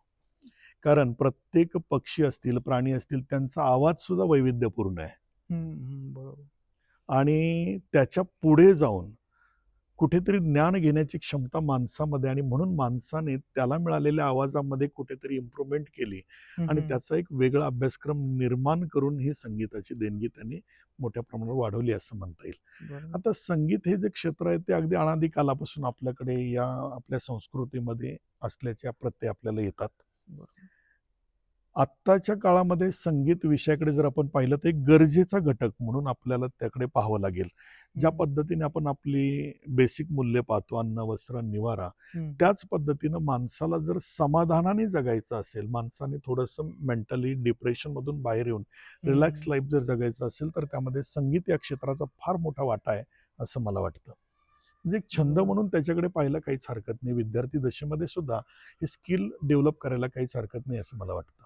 कारण प्रत्येक पक्षी असतील, प्राणी असतील, त्यांचा आवाज सुद्धा वैविध्यपूर्ण आहे. बरोबर. आणि त्याच्या पुढे जाऊन कुठेतरी ज्ञान घेण्याची क्षमता माणसामध्ये, आणि म्हणून माणसाने त्याला मिळालेल्या आवाजामध्ये कुठेतरी इम्प्रूव्हमेंट केली आणि त्याचा एक वेगळा अभ्यासक्रम निर्माण करून ही संगीताची देणगी त्यांनी मोठ्या प्रमाणावर वाढवली असं म्हणता येईल. बरोबर. आता संगीत हे जे क्षेत्र आहे ते अगदी अनादी कालापासून आपल्याकडे या आपल्या संस्कृतीमध्ये असल्याचे प्रत्यय आपल्याला येतात. बरोबर. आत्ताच्या काळामध्ये संगीत विषयाकडे जर आपण पाहिलं तर एक गरजेचा घटक म्हणून आपल्याला त्याकडे पाहावं लागेल. ज्या पद्धतीने आपण आपली बेसिक मूल्य पाहतो, अन्न, वस्त्र, निवारा, त्याच पद्धतीनं माणसाला जर समाधानाने जगायचं असेल, माणसाने थोडंसं मेंटली डिप्रेशनमधून बाहेर येऊन रिलॅक्स लाईफ जर जगायचं असेल तर त्यामध्ये संगीत या क्षेत्राचा फार मोठा वाटा आहे असं मला वाटतं. म्हणजे एक छंद बरोबर. म्हणून त्याच्याकडे पाहायला काहीच हरकत नाही. विद्यार्थी दशेमध्ये सुद्धा हे स्किल डेव्हलप करायला काहीच हरकत नाही असं मला वाटतं.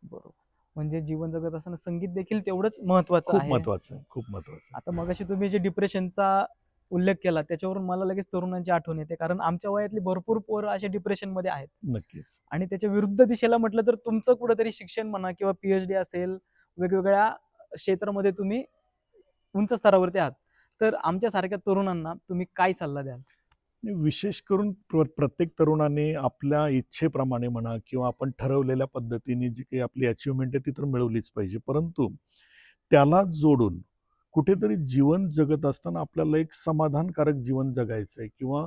बरोबर. म्हणजे जीवन जगत असताना संगीत देखील तेवढंच महत्वाचं खूप आहे. महत्वाचं आहे, खूप महत्वाचं आहे. आता मगाशी तुम्ही जे डिप्रेशनचा उल्लेख केला त्याच्यावरून मला लगेच तरुणांची आठवण येते, कारण आमच्या वयातली भरपूर पोरं अशा डिप्रेशनमध्ये आहेत. नक्कीच. आणि त्याच्या विरुद्ध दिशेला म्हटलं तर तुमचं कुठेतरी शिक्षण म्हणा किंवा पीएचडी असेल, वेगवेगळ्या क्षेत्रामध्ये तुम्ही उंच स्तरावरती आहात. तर आमच्यासारख्या तरुणांना तुम्ही काय सल्ला द्याल? आणि विशेष करून प्रत्येक तरुणाने आपल्या इच्छेप्रमाणे म्हणा किंवा आपण ठरवलेल्या पद्धतीने जी काही आपली अचिव्हमेंट आहे ती तर मिळवलीच पाहिजे. परंतु त्याला जोडून कुठेतरी जीवन जगत असताना आपल्याला एक समाधानकारक जीवन जगायचं आहे किंवा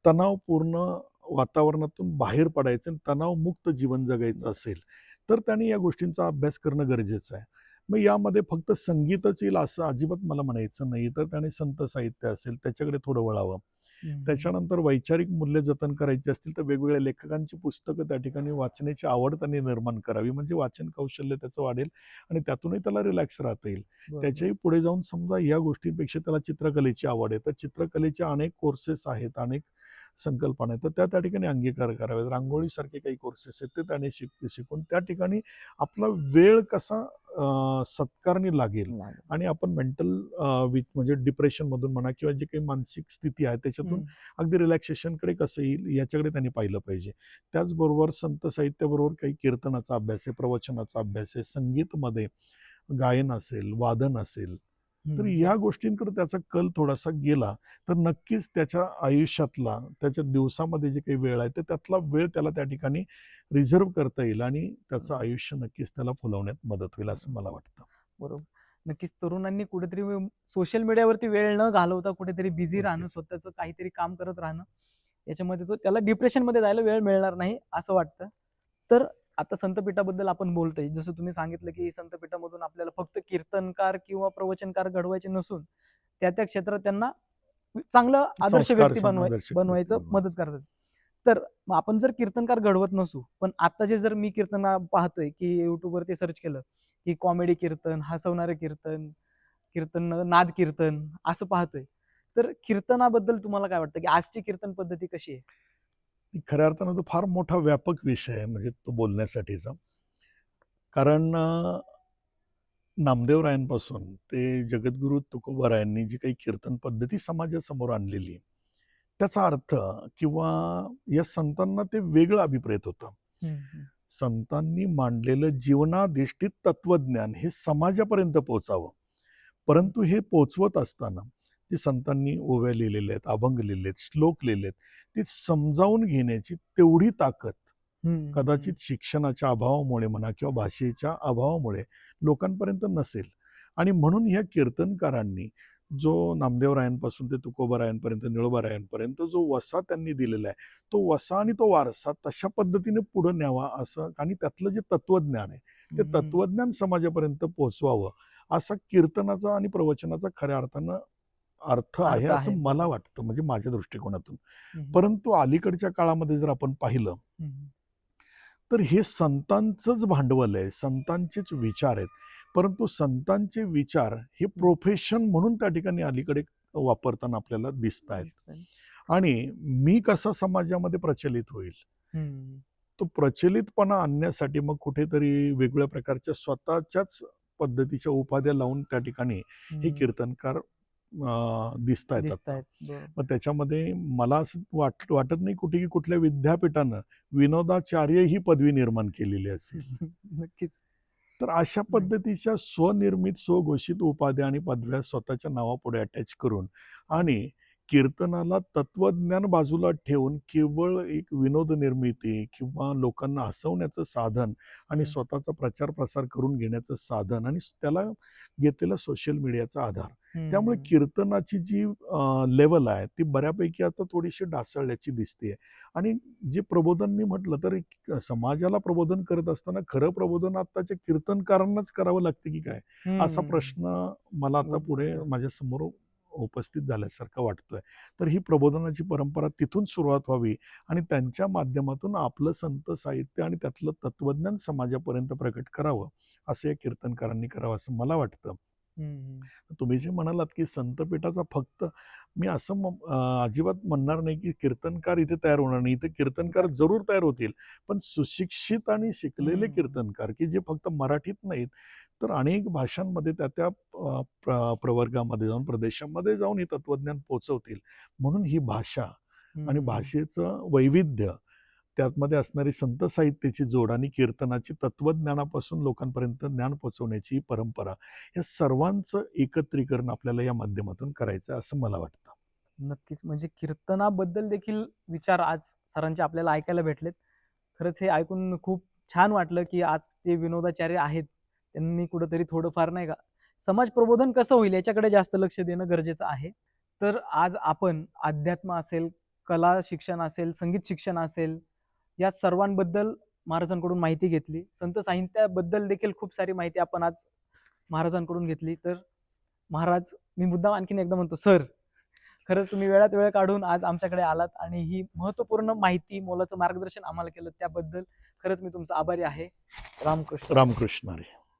तणावपूर्ण वातावरणातून बाहेर पडायचं आणि तणावमुक्त जीवन जगायचं असेल तर त्याने या गोष्टींचा अभ्यास करणं गरजेचं आहे. मग यामध्ये फक्त संगीतच येईल असं अजिबात मला म्हणायचं नाही. तर त्याने संत साहित्य असेल त्याच्याकडे थोडं वळावं. त्याच्यानंतर वैचारिक मूल्य जतन करायची असतील तर वेगवेगळ्या लेखकांची पुस्तकं त्या ठिकाणी वाचण्याची आवड त्यांनी निर्माण करावी. म्हणजे वाचन कौशल्य त्याचं वाढेल आणि त्यातूनही त्याला रिलॅक्स राहता येईल. त्याच्याही पुढे जाऊन समजा या गोष्टींपेक्षा त्याला चित्रकलेची आवड आहे तर चित्रकलेचे अनेक कोर्सेस आहेत, अनेक संकल्पना आहेत, तर त्या ठिकाणी अंगीकार करावेत. रांगोळीसारखे काही कोर्सेस आहेत ते त्याने शिकून त्या ठिकाणी आपला वेळ कसा सत्कारणी लागेल आणि आपण मेंटल म्हणजे डिप्रेशनमधून म्हणा किंवा जी काही मानसिक स्थिती आहे त्याच्यातून अगदी रिलॅक्सेशनकडे कसं येईल याच्याकडे त्यांनी पाहिलं पाहिजे. त्याचबरोबर संत साहित्याबरोबर काही कीर्तनाचा अभ्यास आहे, प्रवचनाचा अभ्यास आहे, संगीतमध्ये गायन असेल, वादन असेल, तर या गोष्टींकडे त्याचा कल थोडासा गेला तर नक्कीच त्याच्या आयुष्यातला त्याच्या दिवसामध्ये जे काही वेळ आहे तर त्यातला वेळ त्याला त्या ठिकाणी रिझर्व करता येईल आणि त्याचं आयुष्य नक्कीच त्याला फुलवण्यात मदत होईल असं मला वाटतं. बरोबर. नक्कीच तरुणांनी कुठेतरी सोशल मीडियावरती वेळ न घालवता कुठेतरी बिझी राहणं, स्वतःचं काहीतरी काम करत राहणं, याच्यामध्ये तो त्याला डिप्रेशनमध्ये जायला वेळ मिळणार नाही असं वाटतं. तर आता संतपीठाबद्दल आपण बोलतोय, जसं तुम्ही सांगितलं की संतपीठामधून आपल्याला फक्त कीर्तनकार किंवा प्रवचनकार घडवायचे नसून त्या त्या क्षेत्रात त्यांना चांगलं आदर्श व्यक्ती बनवायचं मदत करतात. तर मग आपण जर कीर्तनकार घडवत नसू, पण आताचे जर मी कीर्तन पाहतोय की युट्यूबवरती सर्च केलं की कॉमेडी कीर्तन, हसवणारे कीर्तन, कीर्तन नाद कीर्तन असं पाहतोय, तर कीर्तनाबद्दल तुम्हाला काय वाटतं की आजची कीर्तन पद्धती कशी आहे? खऱ्या अर्थानं तो फार मोठा व्यापक विषय आहे म्हणजे तो बोलण्यासाठीचा. कारण नामदेवरायांपासून ते जगद्गुरु तुकोबारायांनी जी काही कीर्तन पद्धती समाजासमोर आणलेली आहे त्याचा अर्थ किंवा या संतांना ते वेगळं अभिप्रेत होतं. संतांनी मांडलेलं जीवनाधिष्ठित तत्वज्ञान हे समाजापर्यंत पोहोचावं, परंतु हे पोचवत असताना जे संतांनी ओव्या लिहिलेल्या आहेत, अभंग लिहिले आहेत, श्लोक लिहिले आहेत, ते समजावून घेण्याची तेवढी ताकद कदाचित शिक्षणाच्या अभावामुळे म्हणा किंवा भाषेच्या अभावामुळे लोकांपर्यंत नसेल. आणि म्हणून ह्या कीर्तनकारांनी जो नामदेवरायांपासून ते तुकोबारायांपर्यंत, निळोबारायांपर्यंत जो वसा त्यांनी दिलेला आहे तो वसा आणि तो वारसा तशा पद्धतीने पुढे न्यावा असं, आणि त्यातलं जे तत्वज्ञान आहे ते तत्वज्ञान समाजापर्यंत पोहोचवावं असा कीर्तनाचा आणि प्रवचनाचा खऱ्या अर्थानं अर्थ आहे असं मला वाटतं, म्हणजे माझ्या दृष्टिकोनातून. परंतु अलीकडच्या काळामध्ये जर आपण पाहिलं तर हे संतांचंच भांडवल आहे, संतांचेच विचार आहेत. परंतु संतांचे विचार हे प्रोफेशन म्हणून त्या ठिकाणी अलीकडे वापरताना आपल्याला दिसत आहेत. दिसतंय. आणि मी कसा समाजामध्ये प्रचलित होईल, हम्म. तो प्रचलितपणा आणण्यासाठी मग कुठेतरी वेगवेगळ्या प्रकारच्या स्वतःच्याच पद्धतीच्या उपाध्या लावून त्या ठिकाणी हे हम्म. कीर्तनकार दिसतायत आता. दिसतायत. बरोबर. मग त्याच्यामध्ये मला असं वाटत नाही कुठे की कुठल्या विद्यापीठानं विनोदाचार्य ही पदवी निर्माण केलेली असेल. नक्कीच. तर अशा नाही. पद्धतीच्या स्वनिर्मित स्वघोषित उपाध्या आणि पदव्या स्वतःच्या नावापुढे अटॅच करून आणि कीर्तनाला तत्वज्ञान बाजूला ठेवून केवळ एक विनोद निर्मिती किंवा लोकांना हसवण्याचं साधन आणि हम्म. स्वतःचा प्रचार प्रसार करून घेण्याचं साधन आणि त्याला घेतलेला सोशल मीडियाचा आधार. त्यामुळे हम्म. कीर्तनाची जी लेवल आहे ती बऱ्यापैकी आता थोडीशी ढासळल्याची दिसते. आणि जे प्रबोधन मी म्हटलं तर समाजाला प्रबोधन करत असताना खरं प्रबोधन आत्ताच्या कीर्तनकारांनाच करावं लागतं की काय, असा हम्म. प्रश्न मला आता पुढे उद्भवतोय. माझ्यासमोर उपस्थित झाल्यासारखं वाटतोय. तर ही प्रबोधनाची परंपरा तिथून सुरुवात व्हावी आणि त्यांच्या माध्यमातून आपलं संत साहित्य आणि त्यातलं तत्वज्ञान समाजापर्यंत प्रकट करावं, असं या कीर्तनकारांनी करावं असं मला वाटतं. हम्म. तुम्ही जे म्हणालात की संतपीठाचा फक्त मी असं अजिबात म्हणणार नाही की कीर्तनकार इथे तयार होणार नाही. इथे कीर्तनकार जरूर तयार होतील, पण सुशिक्षित आणि शिकलेले हम्म. कीर्तनकार की जे फक्त मराठीत नाहीत तर अनेक भाषांमध्ये त्या त्या प्रवर्गामध्ये जाऊन प्रदेशामध्ये जाऊन हे तत्वज्ञान पोचवतील. म्हणून ही भाषा आणि हम्म. भाषेचं वैविध्य, त्यामध्ये असणारी संत साहित्याची जोड आणि कीर्तनाची तत्वज्ञानापासून लोकांपर्यंत ज्ञान पोचवण्याची परंपरा, या सर्वांचं एकत्रीकरण आपल्याला या माध्यमातून करायचं आहे असं मला वाटतं. नक्कीच. म्हणजे कीर्तनाबद्दल देखील विचार आज सरांचे आपल्याला ऐकायला भेटलेत. खरंच हे ऐकून खूप छान वाटलं, की आज जे विनोदाचार्य आहेत, त्यांनी कुठेतरी थोडंफार नाही का, समाज प्रबोधन कसं होईल याच्याकडे जास्त लक्ष देणं गरजेचं आहे. तर आज आपण अध्यात्म असेल, कला शिक्षण असेल, संगीत शिक्षण असेल, या सर्वांबद्दल महाराजांकडून माहिती घेतली. संत साहित्याबद्दल देखील खूप सारी माहिती आपण आज महाराजांकडून घेतली. तर महाराज, मी मुद्दाम आणखीन एकदा म्हणतो, सर, खरंच तुम्ही वेळात वेळ काढून आज आमच्याकडे आलात आणि ही महत्त्वपूर्ण माहिती, मोलाचं मार्गदर्शन आम्हाला केलं, त्याबद्दल खरंच मी तुमचा आभारी आहे. रामकृष्ण. रामकृष्ण हरी.